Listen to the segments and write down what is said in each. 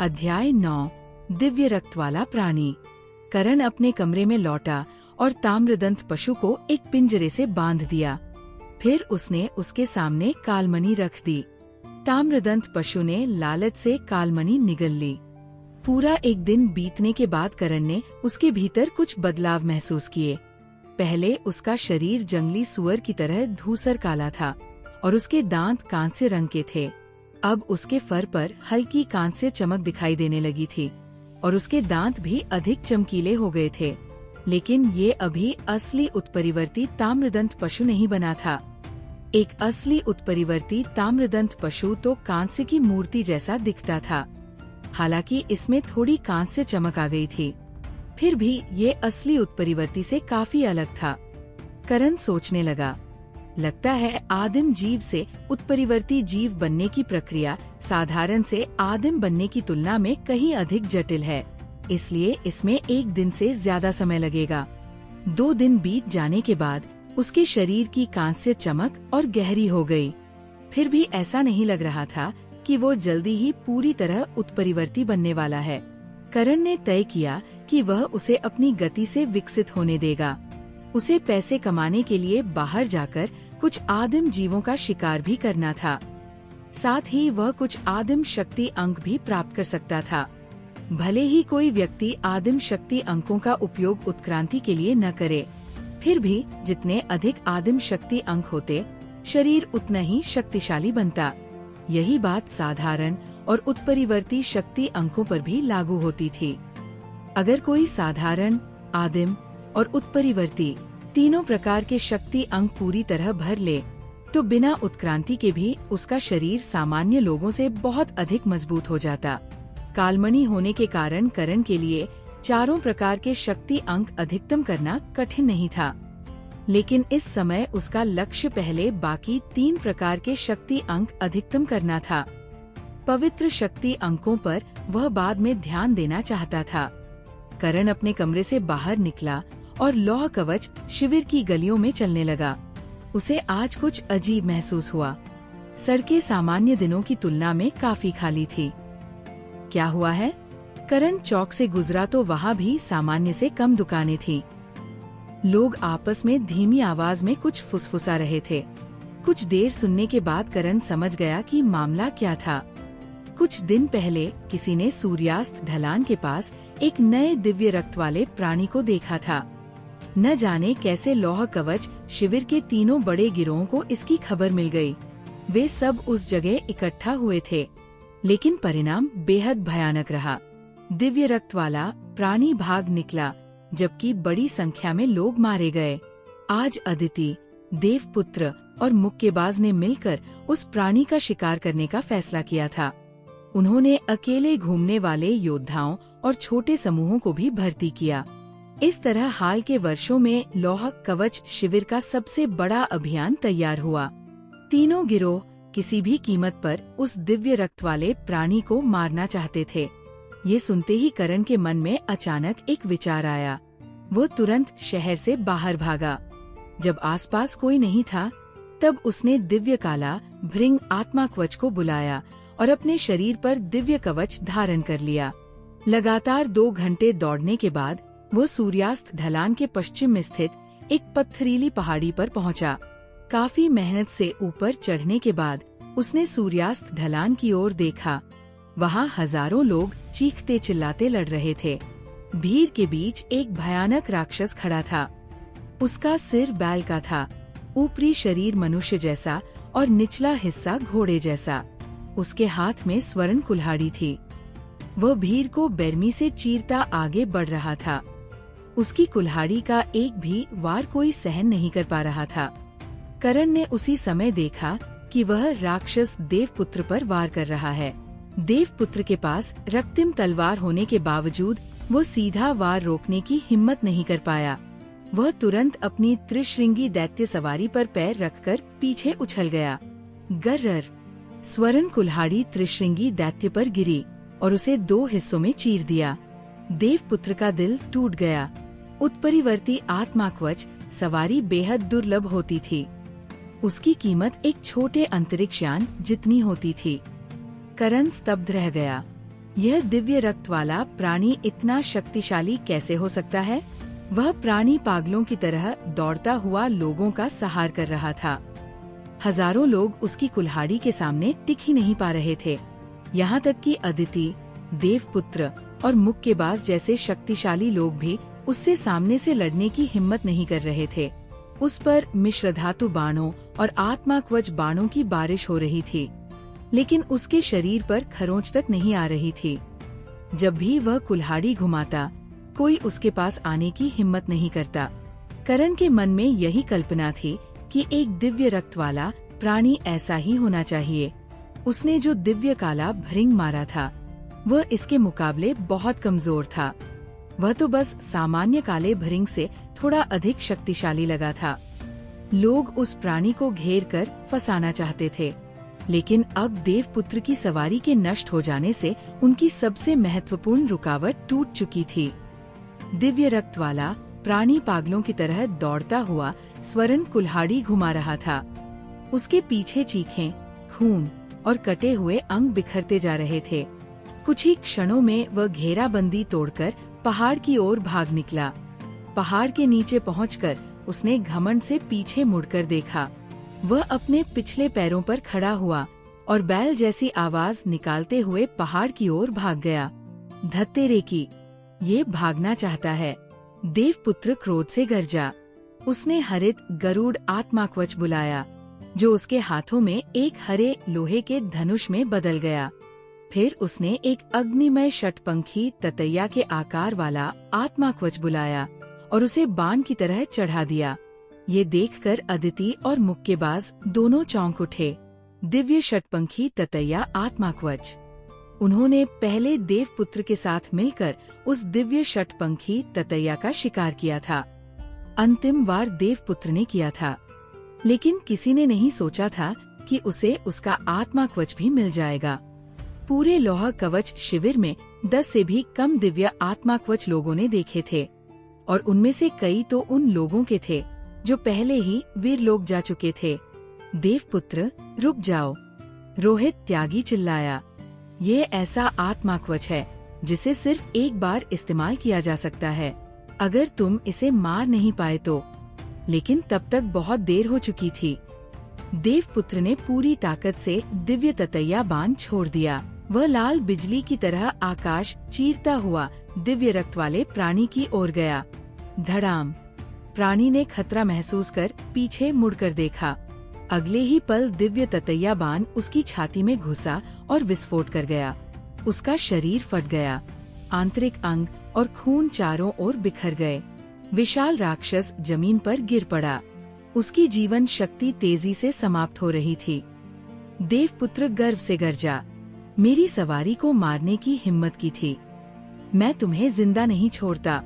अध्याय 9 दिव्य रक्त वाला प्राणी। करण अपने कमरे में लौटा और ताम्रदंत पशु को एक पिंजरे से बांध दिया। फिर उसने उसके सामने कालमणि रख दी। ताम्रदंत पशु ने लालच से कालमणि निगल ली। पूरा एक दिन बीतने के बाद करण ने उसके भीतर कुछ बदलाव महसूस किए। पहले उसका शरीर जंगली सुअर की तरह धूसर काला था और उसके दांत कांस्य रंग के थे। अब उसके फर पर हल्की कांस्य चमक दिखाई देने लगी थी और उसके दांत भी अधिक चमकीले हो गए थे। लेकिन ये अभी असली उत्परिवर्ती ताम्रदंत पशु नहीं बना था। एक असली उत्परिवर्ती ताम्रदंत पशु तो कांस्य की मूर्ति जैसा दिखता था। हालांकि इसमें थोड़ी कांस्य चमक आ गई थी, फिर भी ये असली उत्परिवर्ती से काफी अलग था। करण सोचने लगा, लगता है आदिम जीव से उत्परिवर्ती जीव बनने की प्रक्रिया साधारण से आदिम बनने की तुलना में कहीं अधिक जटिल है, इसलिए इसमें एक दिन से ज्यादा समय लगेगा। 2 दिन बीत जाने के बाद उसके शरीर की कांस्य चमक और गहरी हो गई। फिर भी ऐसा नहीं लग रहा था कि वो जल्दी ही पूरी तरह उत्परिवर्ती बनने वाला है। करण ने तय किया कि वह उसे अपनी गति से विकसित होने देगा। उसे पैसे कमाने के लिए बाहर जाकर कुछ आदिम जीवों का शिकार भी करना था। साथ ही वह कुछ आदिम शक्ति अंक भी प्राप्त कर सकता था। भले ही कोई व्यक्ति आदिम शक्ति अंकों का उपयोग उत्क्रांति के लिए न करे, फिर भी जितने अधिक आदिम शक्ति अंक होते, शरीर उतना ही शक्तिशाली बनता। यही बात साधारण और उत्परिवर्ती शक्ति अंकों पर भी लागू होती थी। अगर कोई साधारण, आदिम और उत्परिवर्ती तीनों प्रकार के शक्ति अंक पूरी तरह भर ले, तो बिना उत्क्रांति के भी उसका शरीर सामान्य लोगों से बहुत अधिक मजबूत हो जाता। कालमणि होने के कारण करण के लिए चारों प्रकार के शक्ति अंक अधिकतम करना कठिन नहीं था, लेकिन इस समय उसका लक्ष्य पहले बाकी 3 प्रकार के शक्ति अंक अधिकतम करना था। पवित्र शक्ति अंकों पर वह बाद में ध्यान देना चाहता था। करण अपने कमरे से बाहर निकला और लौह कवच शिविर की गलियों में चलने लगा। उसे आज कुछ अजीब महसूस हुआ। सड़कें सामान्य दिनों की तुलना में काफी खाली थी। क्या हुआ है? करण चौक से गुजरा तो वहाँ भी सामान्य से कम दुकानें थीं। लोग आपस में धीमी आवाज में कुछ फुसफुसा रहे थे। कुछ देर सुनने के बाद करण समझ गया कि मामला क्या था। कुछ दिन पहले किसी ने सूर्यास्त ढलान के पास एक नए दिव्य रक्त वाले प्राणी को देखा था। न जाने कैसे लौह कवच शिविर के तीनों बड़े गिरोहों को इसकी खबर मिल गई। वे सब उस जगह इकट्ठा हुए थे, लेकिन परिणाम बेहद भयानक रहा। दिव्य रक्त वाला प्राणी भाग निकला, जबकि बड़ी संख्या में लोग मारे गए। आज अदिति, देवपुत्र और मुक्केबाज ने मिलकर उस प्राणी का शिकार करने का फैसला किया था। उन्होंने अकेले घूमने वाले योद्धाओं और छोटे समूहों को भी भर्ती किया। इस तरह हाल के वर्षों में लौह कवच शिविर का सबसे बड़ा अभियान तैयार हुआ। तीनों गिरोह किसी भी कीमत पर उस दिव्य रक्त वाले प्राणी को मारना चाहते थे। ये सुनते ही करण के मन में अचानक एक विचार आया। वो तुरंत शहर से बाहर भागा। जब आसपास कोई नहीं था, तब उसने दिव्य काला भृंग आत्मा कवच को बुलाया और अपने शरीर पर दिव्य कवच धारण कर लिया। लगातार 2 घंटे दौड़ने के बाद वो सूर्यास्त ढलान के पश्चिम में स्थित एक पत्थरीली पहाड़ी पर पहुंचा। काफी मेहनत से ऊपर चढ़ने के बाद उसने सूर्यास्त ढलान की ओर देखा। वहाँ हजारों लोग चीखते चिल्लाते लड़ रहे थे। भीड़ के बीच एक भयानक राक्षस खड़ा था। उसका सिर बैल का था, ऊपरी शरीर मनुष्य जैसा और निचला हिस्सा घोड़े जैसा। उसके हाथ में स्वर्ण कुल्हाड़ी थी। वह भीड़ को बेरमी से चीरता आगे बढ़ रहा था। उसकी कुल्हाड़ी का एक भी वार कोई सहन नहीं कर पा रहा था। करण ने उसी समय देखा कि वह राक्षस देवपुत्र पर वार कर रहा है। देवपुत्र के पास रक्तिम तलवार होने के बावजूद वो सीधा वार रोकने की हिम्मत नहीं कर पाया। वह तुरंत अपनी त्रिश्रृंगी दैत्य सवारी पर पैर रखकर पीछे उछल गया। गर्र! स्वर्ण कुल्हाड़ी त्रिश्रृंगी दैत्य पर गिरी और उसे 2 हिस्सों में चीर दिया। देवपुत्र का दिल टूट गया। उत्परिवर्ती आत्मा कवच सवारी बेहद दुर्लभ होती थी। उसकी कीमत एक छोटे अंतरिक्ष यान जितनी होती थी। करण स्तब्ध रह गया। यह दिव्य रक्त वाला प्राणी इतना शक्तिशाली कैसे हो सकता है? वह प्राणी पागलों की तरह दौड़ता हुआ लोगों का सहार कर रहा था। हजारों लोग उसकी कुल्हाड़ी के सामने टिक ही नहीं पा रहे थे। यहाँ तक कि अदिति, देवपुत्र और मुक्केबाज जैसे शक्तिशाली लोग भी उससे सामने से लड़ने की हिम्मत नहीं कर रहे थे। उस पर मिश्रधातु बाणों और आत्माकवच बाणों की बारिश हो रही थी, लेकिन उसके शरीर पर खरोंच तक नहीं आ रही थी। जब भी वह कुल्हाड़ी घुमाता, कोई उसके पास आने की हिम्मत नहीं करता। करण के मन में यही कल्पना थी कि एक दिव्य रक्त वाला प्राणी ऐसा ही होना चाहिए। उसने जो दिव्य काला भृंग मारा था, वह इसके मुकाबले बहुत कमजोर था। वह तो बस सामान्य काले भृंग से थोड़ा अधिक शक्तिशाली लगा था। लोग उस प्राणी को घेर कर फंसाना चाहते थे, लेकिन अब देवपुत्र की सवारी के नष्ट हो जाने से उनकी सबसे महत्वपूर्ण रुकावट टूट चुकी थी। दिव्य रक्त वाला प्राणी पागलों की तरह दौड़ता हुआ स्वर्ण कुल्हाड़ी घुमा रहा था। उसके पीछे चीखें, खून और कटे हुए अंग बिखरते जा रहे थे। कुछ ही क्षणों में वह घेराबंदी तोड़कर पहाड़ की ओर भाग निकला। पहाड़ के नीचे पहुंचकर उसने घमंड से पीछे मुड़कर देखा। वह अपने पिछले पैरों पर खड़ा हुआ और बैल जैसी आवाज निकालते हुए पहाड़ की ओर भाग गया। धत्तेरे की, ये भागना चाहता है। देवपुत्र क्रोध से गरजा। उसने हरित गरुड़ आत्माकवच बुलाया, जो उसके हाथों में एक हरे लोहे के धनुष में बदल गया। फिर उसने एक अग्निमय षटपंखी ततैया के आकार वाला आत्माकवच बुलाया और उसे बाण की तरह चढ़ा दिया। ये देखकर अदिति और मुक्केबाज दोनों चौंक उठे। दिव्य षटपंखी ततैया आत्माकवच। उन्होंने पहले देवपुत्र के साथ मिलकर उस दिव्य षटपंखी ततैया का शिकार किया था। अंतिम वार देवपुत्र ने किया था, लेकिन किसी ने नहीं सोचा था कि उसे उसका आत्माकवच भी मिल जाएगा। पूरे लौह कवच शिविर में 10 से भी कम दिव्य आत्माकवच लोगों ने देखे थे, और उनमें से कई तो उन लोगों के थे जो पहले ही वीरलोक जा चुके थे। देवपुत्र, रुक जाओ! रोहित त्यागी चिल्लाया। ये ऐसा आत्माकवच है जिसे सिर्फ एक बार इस्तेमाल किया जा सकता है। अगर तुम इसे मार नहीं पाए तो। लेकिन तब तक बहुत देर हो चुकी थी। देवपुत्र ने पूरी ताकत से दिव्य ततैया बाण छोड़ दिया। वह लाल बिजली की तरह आकाश चीरता हुआ दिव्य रक्त वाले प्राणी की ओर गया। धड़ाम! प्राणी ने खतरा महसूस कर पीछे मुड़कर देखा। अगले ही पल दिव्य ततैया बाण उसकी छाती में घुसा और विस्फोट कर गया। उसका शरीर फट गया। आंतरिक अंग और खून चारों ओर बिखर गए। विशाल राक्षस जमीन पर गिर पड़ा। उसकी जीवन शक्ति तेजी से समाप्त हो रही थी। देवपुत्र गर्व से गरजा, मेरी सवारी को मारने की हिम्मत की थी। मैं तुम्हें जिंदा नहीं छोड़ता।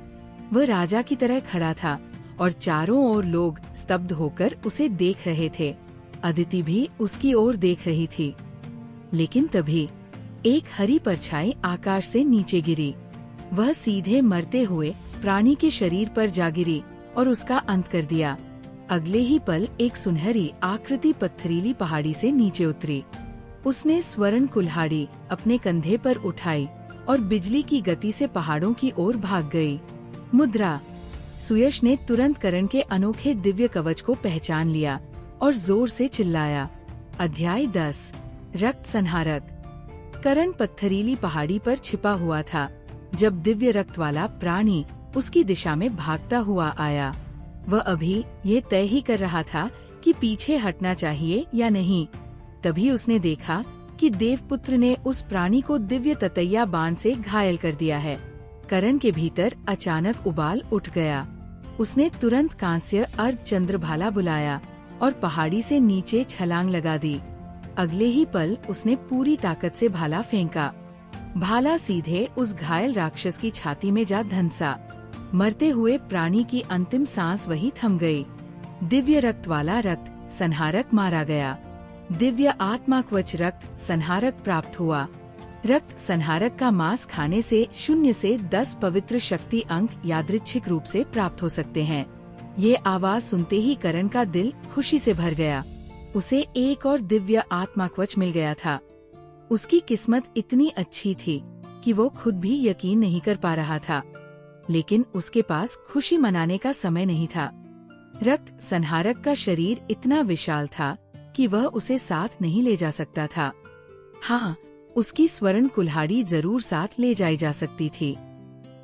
वह राजा की तरह खड़ा था और चारों ओर लोग स्तब्ध होकर उसे देख रहे थे। अदिति भी उसकी ओर देख रही थी। लेकिन तभी एक हरी परछाई आकाश से नीचे गिरी। वह सीधे मरते हुए प्राणी के शरीर पर जा गिरी और उसका अंत कर दिया। अगले ही पल एक सुनहरी आकृति पत्थरीली पहाड़ी से नीचे उतरी। उसने स्वर्ण कुल्हाड़ी अपने कंधे पर उठाई और बिजली की गति से पहाड़ों की ओर भाग गई। मुद्रा! सुयश ने तुरंत करण के अनोखे दिव्य कवच को पहचान लिया और जोर से चिल्लाया। अध्याय 10 रक्त संहारक। करण पत्थरीली पहाड़ी पर छिपा हुआ था जब दिव्य रक्त वाला प्राणी उसकी दिशा में भागता हुआ आया। वह अभी ये तय ही कर रहा था कि पीछे हटना चाहिए या नहीं। तभी उसने देखा कि देवपुत्र ने उस प्राणी को दिव्य ततैया बाण से घायल कर दिया है। करण के भीतर अचानक उबाल उठ गया। उसने तुरंत कांस्य अर्धचंद्रभाला बुलाया और पहाड़ी से नीचे छलांग लगा दी। अगले ही पल उसने पूरी ताकत से भाला फेंका। भाला सीधे उस घायल राक्षस की छाती में जा धंसा। मरते हुए प्राणी की अंतिम सांस वही थम गई। दिव्य रक्त वाला रक्त संहारक मारा गया। दिव्य आत्माकवच रक्त संहारक प्राप्त हुआ। रक्त संहारक का मांस खाने से 0 से 10 पवित्र शक्ति अंक यादृच्छिक रूप से प्राप्त हो सकते हैं। ये आवाज सुनते ही करण का दिल खुशी से भर गया। उसे एक और दिव्य आत्माकवच मिल गया था। उसकी किस्मत इतनी अच्छी थी कि वो खुद भी यकीन नहीं कर पा रहा था, लेकिन उसके पास खुशी मनाने का समय नहीं था। रक्त संहारक का शरीर इतना विशाल था कि वह उसे साथ नहीं ले जा सकता था। हाँ, उसकी स्वर्ण कुल्हाड़ी जरूर साथ ले जाई जा सकती थी।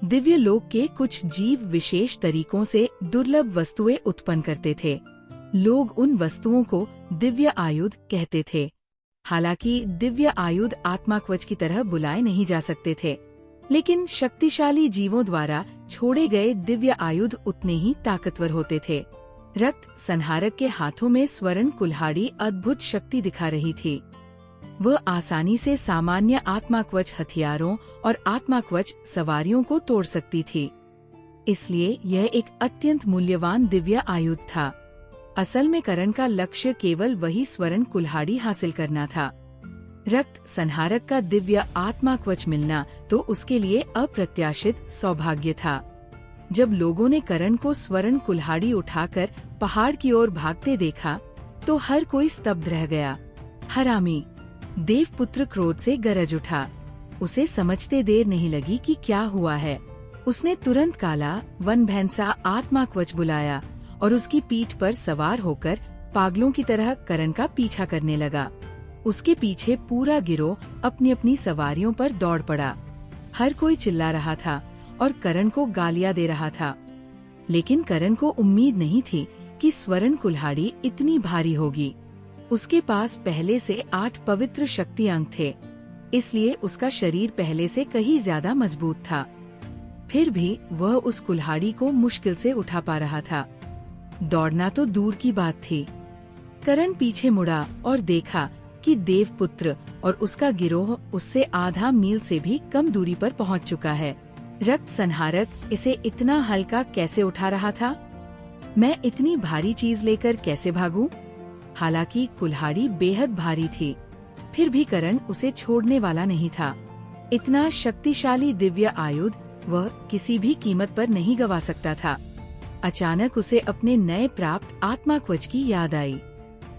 दिव्य लोक के कुछ जीव विशेष तरीकों से दुर्लभ वस्तुएं उत्पन्न करते थे। लोग उन वस्तुओं को दिव्य आयुध कहते थे। हालांकि दिव्य आयुध आत्माकवच की तरह बुलाए नहीं जा सकते थे, लेकिन शक्तिशाली जीवों द्वारा छोड़े गए दिव्य आयुध उतने ही ताकतवर होते थे। रक्त संहारक के हाथों में स्वर्ण कुल्हाड़ी अद्भुत शक्ति दिखा रही थी। वह आसानी से सामान्य आत्माकवच हथियारों और आत्माकवच सवारियों को तोड़ सकती थी, इसलिए यह एक अत्यंत मूल्यवान दिव्य आयुध था। असल में करण का लक्ष्य केवल वही स्वर्ण कुल्हाड़ी हासिल करना था। रक्त संहारक का दिव्य आत्माकवच मिलना तो उसके लिए अप्रत्याशित सौभाग्य था। जब लोगों ने करण को स्वर्ण कुल्हाड़ी उठाकर पहाड़ की ओर भागते देखा तो हर कोई स्तब्ध रह गया। हरामी! देवपुत्र क्रोध से गरज उठा। उसे समझते देर नहीं लगी कि क्या हुआ है। उसने तुरंत काला वन भैंसा आत्माकवच बुलाया और उसकी पीठ पर सवार होकर पागलों की तरह करण का पीछा करने लगा। उसके पीछे पूरा गिरोह अपनी अपनी सवारियों पर दौड़ पड़ा। हर कोई चिल्ला रहा था और करण को गालियां दे रहा था, लेकिन करण को उम्मीद नहीं थी कि स्वर्ण कुल्हाड़ी इतनी भारी होगी। उसके पास पहले से 8 पवित्र शक्ति अंग थे, इसलिए उसका शरीर पहले से कहीं ज्यादा मजबूत था। फिर भी वह उस कुल्हाड़ी को मुश्किल से उठा पा रहा था। दौड़ना तो दूर की बात थी। करण पीछे मुड़ा और देखा कि देवपुत्र और उसका गिरोह उससे आधा मील से भी कम दूरी पर पहुंच चुका है। रक्त संहारक इसे इतना हल्का कैसे उठा रहा था? मैं इतनी भारी चीज लेकर कैसे भागूं? हालांकि कुल्हाड़ी बेहद भारी थी, फिर भी करण उसे छोड़ने वाला नहीं था। इतना शक्तिशाली दिव्य आयुध वह किसी भी कीमत पर नहीं गवा सकता था। अचानक उसे अपने नए प्राप्त आत्माकवच की याद आई।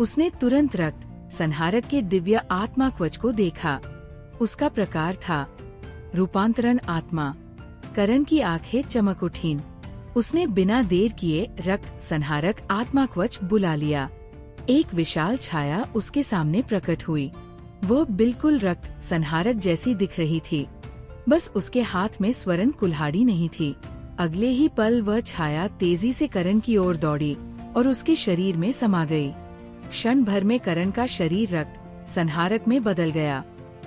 उसने तुरंत रक्त संहारक के दिव्य आत्माकवच को देखा। उसका प्रकार था रूपांतरण आत्मा। करण की आंखें चमक उठीं। उसने बिना देर किए रक्त संहारक आत्माकवच बुला लिया। एक विशाल छाया उसके सामने प्रकट हुई। वह बिल्कुल रक्त संहारक जैसी दिख रही थी, बस उसके हाथ में स्वर्ण कुल्हाड़ी नहीं थी। अगले ही पल वह छाया तेजी से करण की ओर दौड़ी और उसके शरीर में समा गई। क्षण भर में करण का शरीर रक्त संहारक में बदल गया।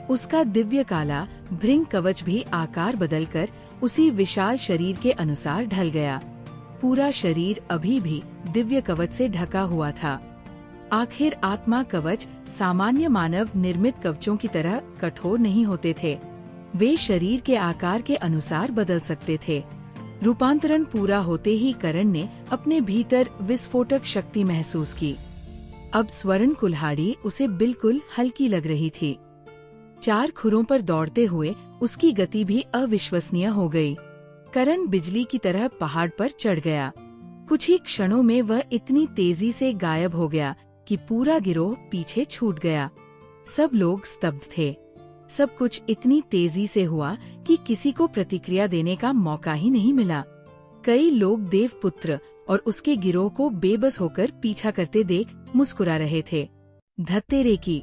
उसका दिव्य काला भृंग कवच भी आकार बदलकर उसी विशाल शरीर के अनुसार ढल गया। पूरा शरीर अभी भी दिव्य कवच से ढका हुआ था। आखिर आत्मा कवच सामान्य मानव निर्मित कवचों की तरह कठोर नहीं होते थे। वे शरीर के आकार के अनुसार बदल सकते थे। रूपांतरण पूरा होते ही करण ने अपने भीतर विस्फोटक शक्ति महसूस की। अब स्वर्ण कुल्हाड़ी उसे बिल्कुल हल्की लग रही थी। 4 खुरों पर दौड़ते हुए उसकी गति भी अविश्वसनीय हो गई। करण बिजली की तरह पहाड़ पर चढ़ गया। कुछ ही क्षणों में वह इतनी तेजी से गायब हो गया कि पूरा गिरोह पीछे छूट गया। सब लोग स्तब्ध थे। सब कुछ इतनी तेजी से हुआ कि किसी को प्रतिक्रिया देने का मौका ही नहीं मिला। कई लोग देवपुत्र और उसके गिरोह को बेबस होकर पीछा करते देख मुस्कुरा रहे थे। धत्तेरे की,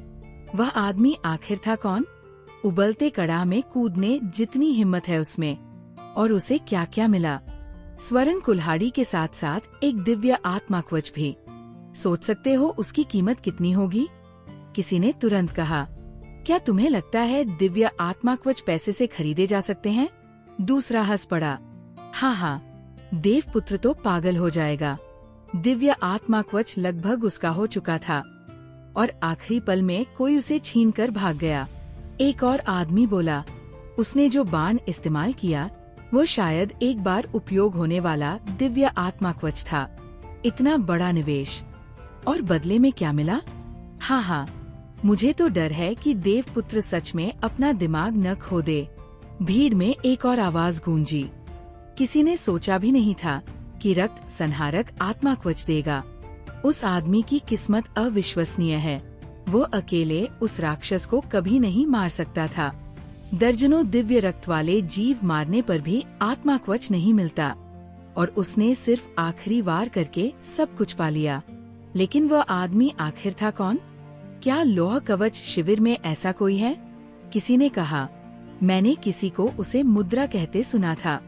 वह आदमी आखिर था कौन? उबलते कड़ाह में कूदने जितनी हिम्मत है उसमें। और उसे क्या क्या मिला? स्वर्ण कुल्हाड़ी के साथ साथ एक दिव्य आत्माकवच भी। सोच सकते हो उसकी कीमत कितनी होगी? किसी ने तुरंत कहा, क्या तुम्हें लगता है दिव्य आत्माकवच पैसे से खरीदे जा सकते हैं? दूसरा हंस पड़ा, हाँ, देवपुत्र तो पागल हो जाएगा। दिव्य आत्माकवच लगभग उसका हो चुका था और आखिरी पल में कोई उसे छीनकर भाग गया। एक और आदमी बोला, उसने जो बाण इस्तेमाल किया वो शायद एक बार उपयोग होने वाला दिव्य आत्माकवच था। इतना बड़ा निवेश और बदले में क्या मिला? हाँ, मुझे तो डर है कि देवपुत्र सच में अपना दिमाग न खो दे। भीड़ में एक और आवाज गूंजी। किसी ने सोचा भी नहीं था कि रक्त संहारक आत्माकवच देगा। उस आदमी की किस्मत अविश्वसनीय है। वो अकेले उस राक्षस को कभी नहीं मार सकता था। दर्जनों दिव्य रक्त वाले जीव मारने पर भी आत्मा कवच नहीं मिलता और उसने सिर्फ आखिरी वार करके सब कुछ पा लिया। लेकिन वह आदमी आखिर था कौन? क्या लौह कवच शिविर में ऐसा कोई है? किसी ने कहा। मैंने किसी को उसे मुद्रा कहते सुना था,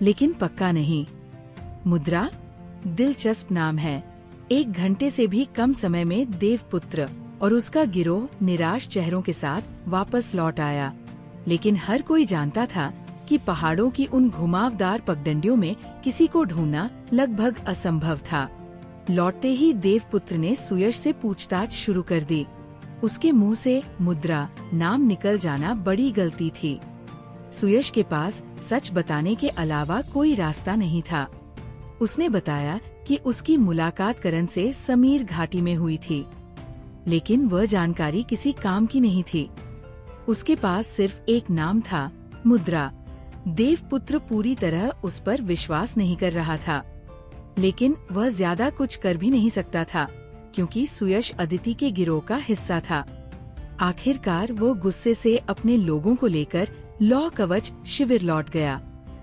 लेकिन पक्का नहीं। मुद्रा दिलचस्प नाम है। 1 घंटे से भी कम समय में देवपुत्र और उसका गिरोह निराश चेहरों के साथ वापस लौट आया। लेकिन हर कोई जानता था कि पहाड़ों की उन घुमावदार पगडंडियों में किसी को ढूंढना लगभग असंभव था। लौटते ही देवपुत्र ने सुयश से पूछताछ शुरू कर दी। उसके मुंह से मुद्रा नाम निकल जाना बड़ी गलती थी। सुयश के पास सच बताने के अलावा कोई रास्ता नहीं था। उसने बताया कि उसकी मुलाकात करण से समीर घाटी में हुई थी, लेकिन वह जानकारी किसी काम की नहीं थी। उसके पास सिर्फ एक नाम था, मुद्रा। देवपुत्र पूरी तरह उस पर विश्वास नहीं कर रहा था, लेकिन वह ज्यादा कुछ कर भी नहीं सकता था क्योंकि सुयश अदिति के गिरोह का हिस्सा था। आखिरकार वो गुस्से से अपने लोगों को लेकर लौह कवच शिविर लौट गया।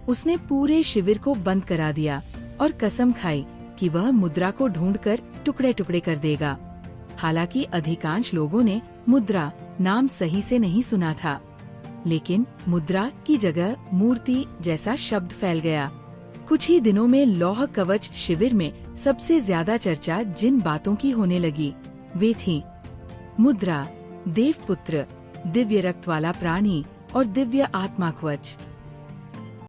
उसने पूरे शिविर को बंद करा दिया और कसम खाई कि वह मुद्रा को ढूंढकर टुकड़े टुकड़े कर देगा। हालांकि अधिकांश लोगों ने मुद्रा नाम सही से नहीं सुना था, लेकिन मुद्रा की जगह मूर्ति जैसा शब्द फैल गया। कुछ ही दिनों में लौह कवच शिविर में सबसे ज्यादा चर्चा जिन बातों की होने लगी वे थीं मुद्रा, देवपुत्र, दिव्य रक्त वाला प्राणी और दिव्य आत्मा कवच।